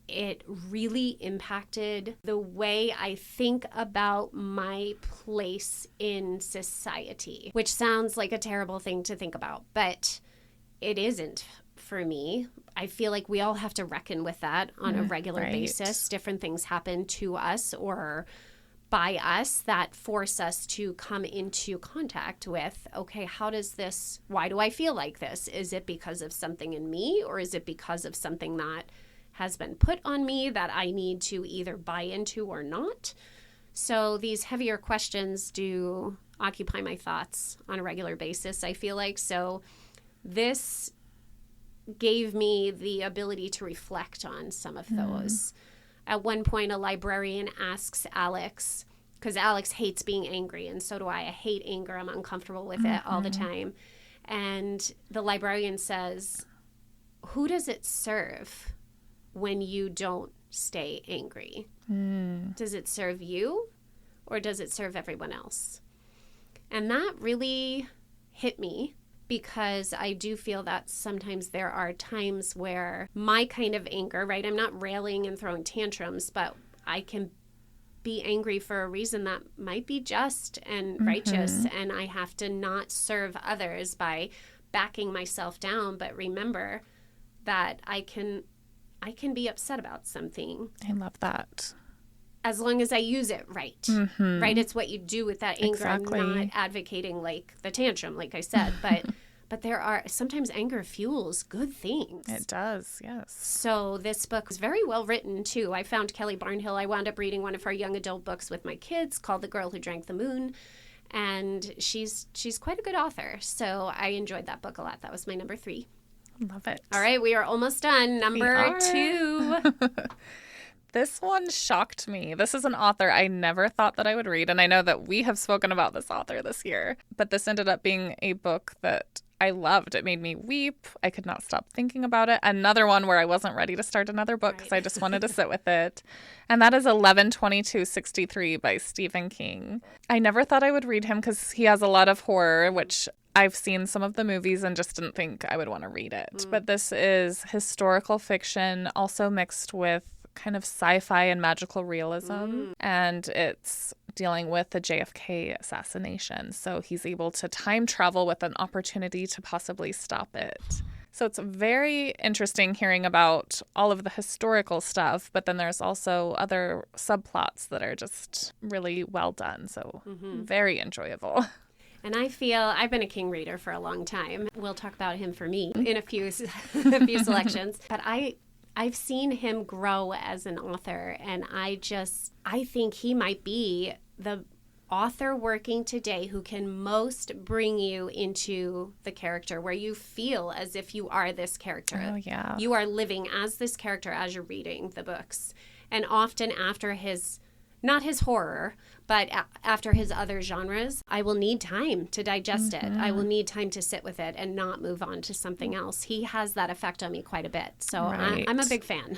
It really impacted the way I think about my place in society, which sounds like a terrible thing to think about, but it isn't for me. I feel like we all have to reckon with that on a regular basis. Different things happen to us or by us that force us to come into contact with, okay, why do I feel like this? Is it because of something in me, or is it because of something that has been put on me that I need to either buy into or not? So these heavier questions do occupy my thoughts on a regular basis, I feel like. So this gave me the ability to reflect on some of those. At one point, a librarian asks Alex, because Alex hates being angry, and so do I. I hate anger. I'm uncomfortable with it all the time. And the librarian says, who does it serve when you don't stay angry? Does it serve you, or does it serve everyone else? And that really hit me, because I do feel that sometimes there are times where my kind of anger, right, I'm not railing and throwing tantrums, but I can be angry for a reason that might be just and righteous, and I have to not serve others by backing myself down, but remember that I can be upset about something. I love that. As long as I use it right, right? It's what you do with that anger. Exactly. I'm not advocating like the tantrum, like I said, but there are sometimes anger fuels good things. It does, yes. So this book was very well written too. I found Kelly Barnhill. I wound up reading one of her young adult books with my kids called The Girl Who Drank the Moon, and she's quite a good author. So I enjoyed that book a lot. That was my number 3. Love it. All right, we are almost done. Number 2. This one shocked me. This is an author I never thought that I would read, and I know that we have spoken about this author this year, but this ended up being a book that I loved. It made me weep. I could not stop thinking about it. Another one where I wasn't ready to start another book because I just wanted to sit with it, and that is 11/22/63 by Stephen King. I never thought I would read him because he has a lot of horror, which I've seen some of the movies and just didn't think I would want to read it. But this is historical fiction, also mixed with kind of sci-fi and magical realism, and it's dealing with the JFK assassination. So he's able to time travel with an opportunity to possibly stop it. So it's very interesting hearing about all of the historical stuff, but then there's also other subplots that are just really well done. So very enjoyable. And I feel I've been a King reader for a long time. We'll talk about him for me in a few selections. But I I've seen him grow as an author, and I think he might be the author working today who can most bring you into the character, where you feel as if you are this character. Oh, yeah. You are living as this character as you're reading the books. And often after not his horror, but after his other genres, I will need time to digest it. I will need time to sit with it and not move on to something else. He has that effect on me quite a bit. So Right. I'm a big fan.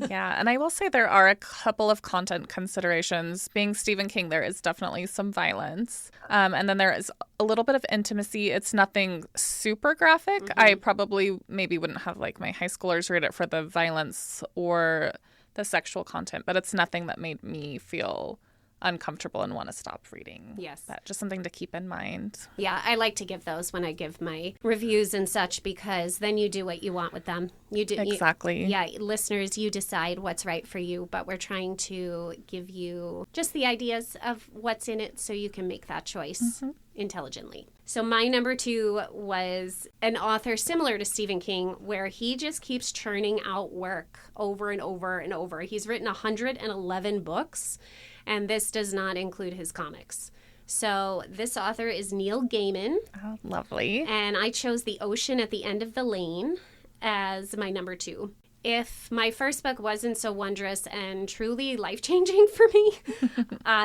Yeah, and I will say there are a couple of content considerations. Being Stephen King, there is definitely some violence. And then there is a little bit of intimacy. It's nothing super graphic. I probably maybe wouldn't have like my high schoolers read it for the violence or the sexual content, but it's nothing that made me feel uncomfortable and want to stop reading. Yes. But just something to keep in mind. Yeah, I like to give those when I give my reviews and such, because then you do what you want with them. You do Exactly. Listeners, you decide what's right for you, but we're trying to give you just the ideas of what's in it so you can make that choice intelligently. So my number 2 was an author similar to Stephen King, where he just keeps churning out work over and over and over. He's written 111 books, and this does not include his comics. So this author is Neil Gaiman. Oh, lovely. And I chose The Ocean at the End of the Lane as my number 2. If my first book wasn't so wondrous and truly life-changing for me,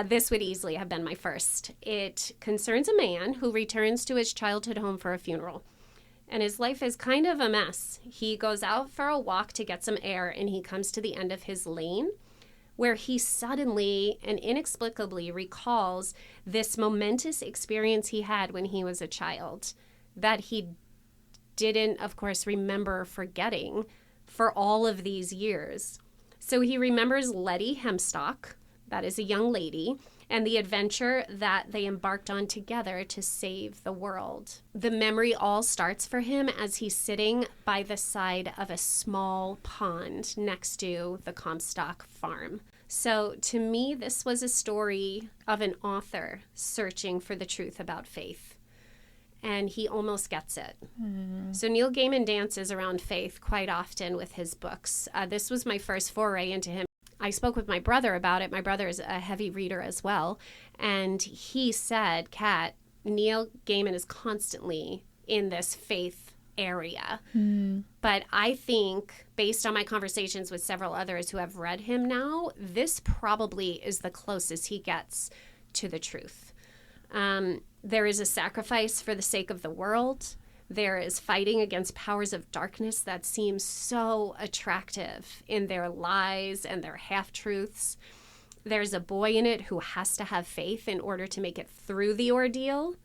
this would easily have been my first. It concerns a man who returns to his childhood home for a funeral. And his life is kind of a mess. He goes out for a walk to get some air, and he comes to the end of his lane, where he suddenly and inexplicably recalls this momentous experience he had when he was a child that he didn't, of course, remember forgetting for all of these years. So he remembers Letty Hemstock, that is a young lady, and the adventure that they embarked on together to save the world. The memory all starts for him as he's sitting by the side of a small pond next to the Comstock farm. So to me, this was a story of an author searching for the truth about faith. And he almost gets it. So Neil Gaiman dances around faith quite often with his books. This was my first foray into him. I spoke with my brother about it. My brother is a heavy reader as well. And he said, Kat, Neil Gaiman is constantly in this faith area. But I think, based on my conversations with several others who have read him now, this probably is the closest he gets to the truth. There is a sacrifice for the sake of the world. There is fighting against powers of darkness that seem so attractive in their lies and their half-truths. There's a boy in it who has to have faith in order to make it through the ordeal.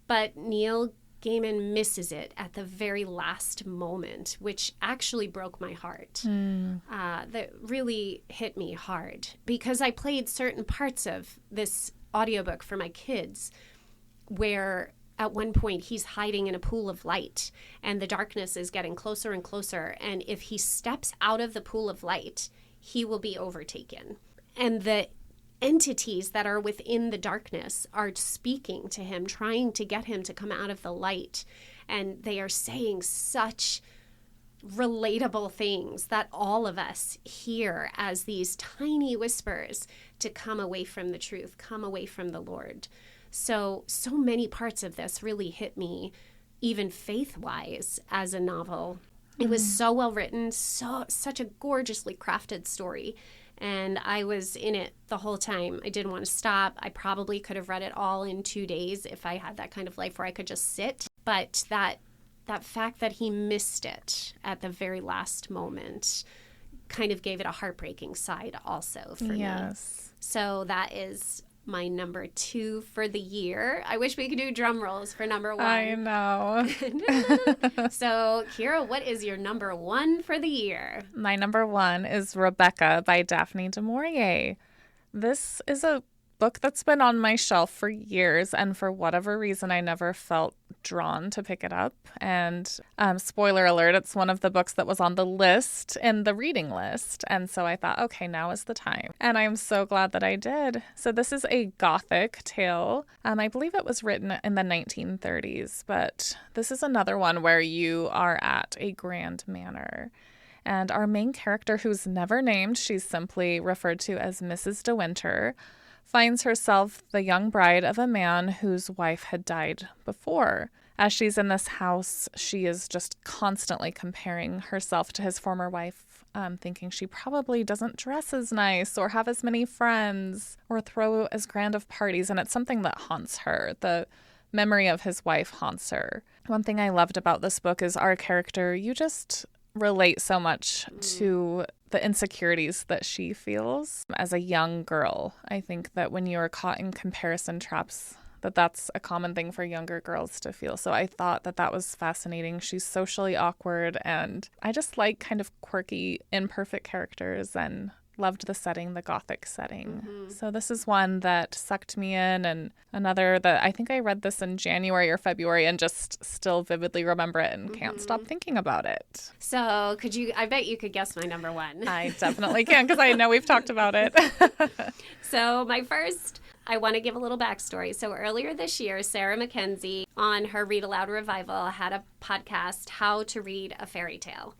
But Neil Gaiman misses it at the very last moment, which actually broke my heart. That really hit me hard, because I played certain parts of this audiobook for my kids where at one point he's hiding in a pool of light and the darkness is getting closer and closer, and if he steps out of the pool of light, he will be overtaken. And the entities that are within the darkness are speaking to him, trying to get him to come out of the light, and they are saying such relatable things that all of us hear as these tiny whispers to come away from the truth, come away from the Lord. So many parts of this really hit me, even faith-wise, as a novel. It was so well written, such a gorgeously crafted story. And I was in it the whole time. I didn't want to stop. I probably could have read it all in 2 days if I had that kind of life where I could just sit. But that fact that he missed it at the very last moment kind of gave it a heartbreaking side also for me. So that is my number 2 for the year. I wish we could do drum rolls for number 1. I know. So, Kira, what is your number 1 for the year? My number 1 is Rebecca by Daphne du Maurier. This is a book that's been on my shelf for years, and for whatever reason, I never felt drawn to pick it up. And spoiler alert, it's one of the books that was on the list, in the reading list. And so I thought, okay, now is the time. And I'm so glad that I did. So this is a Gothic tale. I believe it was written in the 1930s, but this is another one where you are at a grand manor. And our main character, who's never named, she's simply referred to as Mrs. De Winter, finds herself the young bride of a man whose wife had died before. As she's in this house, she is just constantly comparing herself to his former wife, thinking she probably doesn't dress as nice or have as many friends or throw as grand of parties. And it's something that haunts her. The memory of his wife haunts her. One thing I loved about this book is our character, you just relate so much to the insecurities that she feels as a young girl. I think that when you are caught in comparison traps, that's a common thing for younger girls to feel. So I thought that was fascinating. She's socially awkward, and I just like kind of quirky, imperfect characters, and loved the setting, the Gothic setting. So this is one that sucked me in, and another that I think I read this in January or February and just still vividly remember it and can't stop thinking about it. So I bet you could guess my number one. I definitely can, because I know we've talked about it. So I want to give a little backstory. So earlier this year, Sarah Mackenzie on her Read Aloud Revival had a podcast, How to Read a Fairy Tale.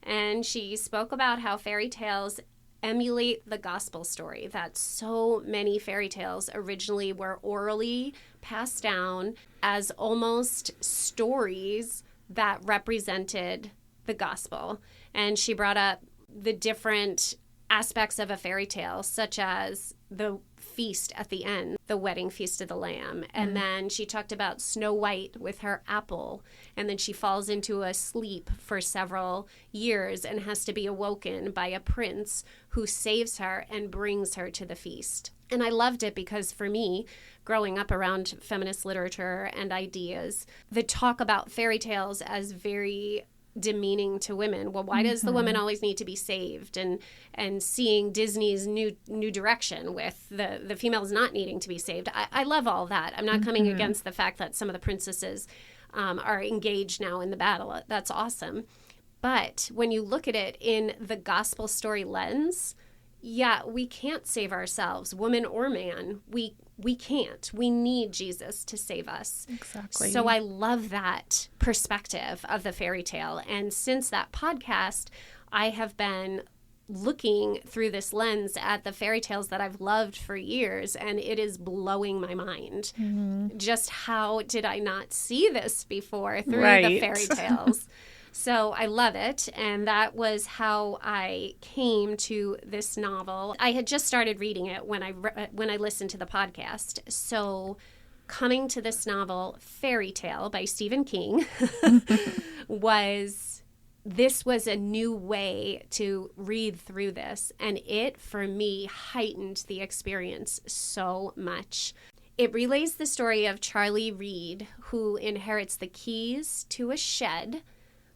And she spoke about how fairy tales emulate the gospel story, that so many fairy tales originally were orally passed down as almost stories that represented the gospel. And she brought up the different aspects of a fairy tale, such as the feast at the end, the wedding feast of the Lamb. And then she talked about Snow White with her apple. And then she falls into a sleep for several years and has to be awoken by a prince who saves her and brings her to the feast. And I loved it because for me, growing up around feminist literature and ideas, the talk about fairy tales as very demeaning to women. Well, why does the woman always need to be saved? And seeing Disney's new direction with the females not needing to be saved. I love all that. I'm not coming against the fact that some of the princesses are engaged now in the battle. That's awesome. But when you look at it in the gospel story lens, yeah, we can't save ourselves, woman or man. We can't. We need Jesus to save us. Exactly. So I love that perspective of the fairy tale. And since that podcast, I have been looking through this lens at the fairy tales that I've loved for years, and it is blowing my mind. Just how did I not see this before through the fairy tales? So I love it, and that was how I came to this novel. I had just started reading it when I listened to the podcast. So coming to this novel, Fairy Tale by Stephen King, was a new way to read through this, and it, for me, heightened the experience so much. It relays the story of Charlie Reed, who inherits the keys to a shed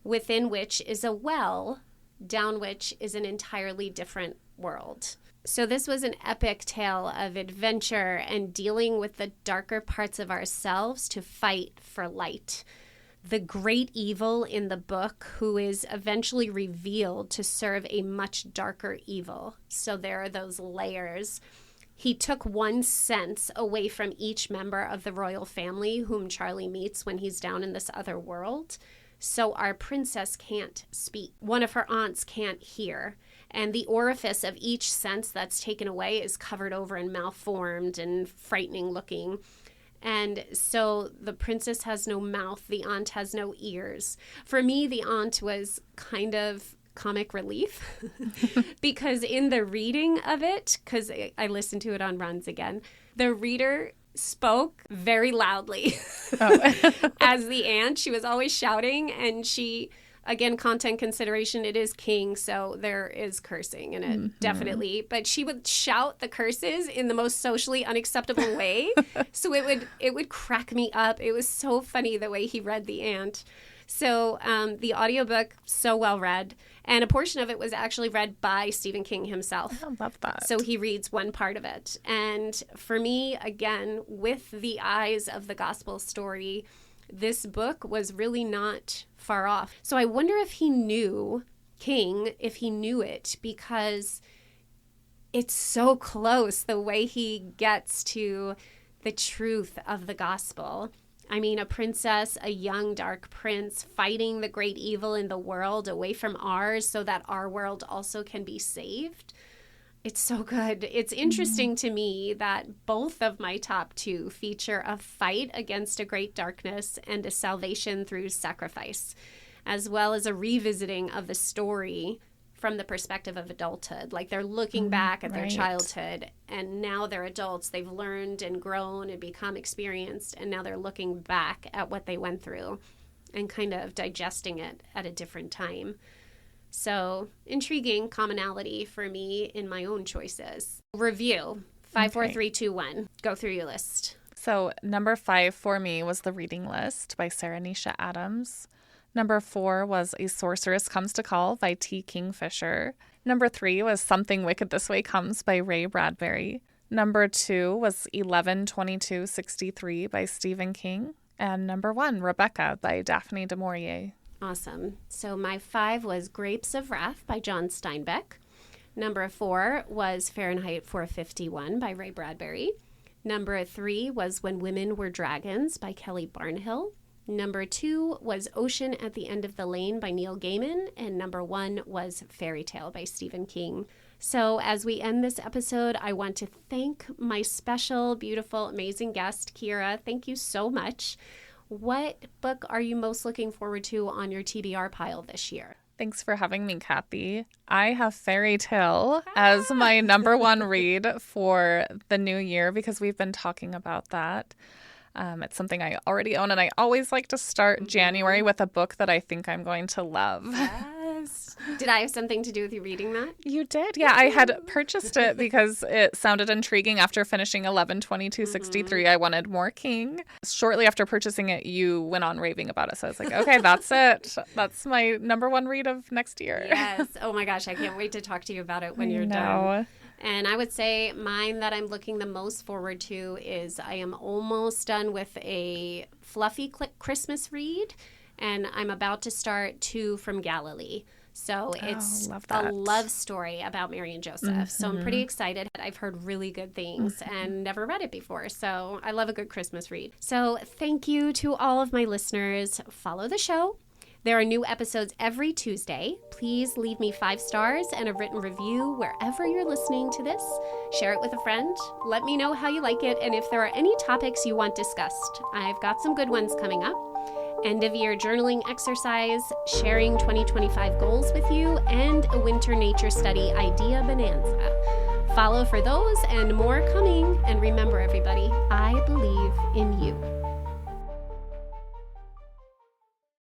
within which is a well, down which is an entirely different world. So this was an epic tale of adventure and dealing with the darker parts of ourselves to fight for light. The great evil in the book, who is eventually revealed to serve a much darker evil. So there are those layers. He took one sense away from each member of the royal family whom Charlie meets when he's down in this other world. So our princess can't speak. One of her aunts can't hear. And the orifice of each sense that's taken away is covered over and malformed and frightening looking. And so the princess has no mouth. The aunt has no ears. For me, the aunt was kind of comic relief because in the reading of it, because I listened to it on runs again, the reader spoke very loudly as the aunt. She was always shouting, and she, again, content consideration, it is King, so there is cursing in it, definitely. But she would shout the curses in the most socially unacceptable way. So it would crack me up. It was so funny the way he read the aunt. So the audiobook, so well read. And a portion of it was actually read by Stephen King himself. I love that. So he reads one part of it. And for me, again, with the eyes of the gospel story, this book was really not far off. So I wonder if he knew, King, if he knew it, because it's so close the way he gets to the truth of the gospel. I mean, a princess, a young dark prince fighting the great evil in the world away from ours so that our world also can be saved. It's so good. It's interesting to me that both of my top two feature a fight against a great darkness and a salvation through sacrifice, as well as a revisiting of the story from the perspective of adulthood. Like they're looking back at their childhood, and now they're adults. They've learned and grown and become experienced, and now they're looking back at what they went through and kind of digesting it at a different time. So intriguing commonality for me in my own choices. Review. 5, 4, 3, 2, 1. Go through your list. So number 5 for me was The Reading List by Sarah Nisha Adams. Number 4 was A Sorceress Comes to Call by T. Kingfisher. Number 3 was Something Wicked This Way Comes by Ray Bradbury. Number 2 was 11/22/63 by Stephen King. And number 1, Rebecca by Daphne du Maurier. Awesome. So my 5 was Grapes of Wrath by John Steinbeck. Number 4 was Fahrenheit 451 by Ray Bradbury. Number 3 was When Women Were Dragons by Kelly Barnhill. Number 2 was Ocean at the End of the Lane by Neil Gaiman. And number 1 was Fairy Tale by Stephen King. So as we end this episode, I want to thank my special, beautiful, amazing guest, Kira. Thank you so much. What book are you most looking forward to on your TBR pile this year? Thanks for having me, Kathy. I have Fairy Tale as my number 1 read for the new year because we've been talking about that. It's something I already own, and I always like to start January with a book that I think I'm going to love. Yes. Did I have something to do with you reading that? You did. Yeah, I had purchased it because it sounded intriguing after finishing 11/22/63. I wanted more King. Shortly after purchasing it, you went on raving about it. So I was like, okay, that's it. That's my number 1 read of next year. Yes. Oh my gosh, I can't wait to talk to you about it when you're done. And I would say mine that I'm looking the most forward to is I am almost done with a fluffy Christmas read, and I'm about to start 2 from Galilee. So it's a love story about Mary and Joseph. So I'm pretty excited. I've heard really good things and never read it before. So I love a good Christmas read. So thank you to all of my listeners. Follow the show. There are new episodes every Tuesday. Please leave me 5 stars and a written review wherever you're listening to this. Share it with a friend. Let me know how you like it and if there are any topics you want discussed. I've got some good ones coming up. End of year journaling exercise, sharing 2025 goals with you, and a winter nature study idea bonanza. Follow for those and more coming. And remember, everybody, I believe in you.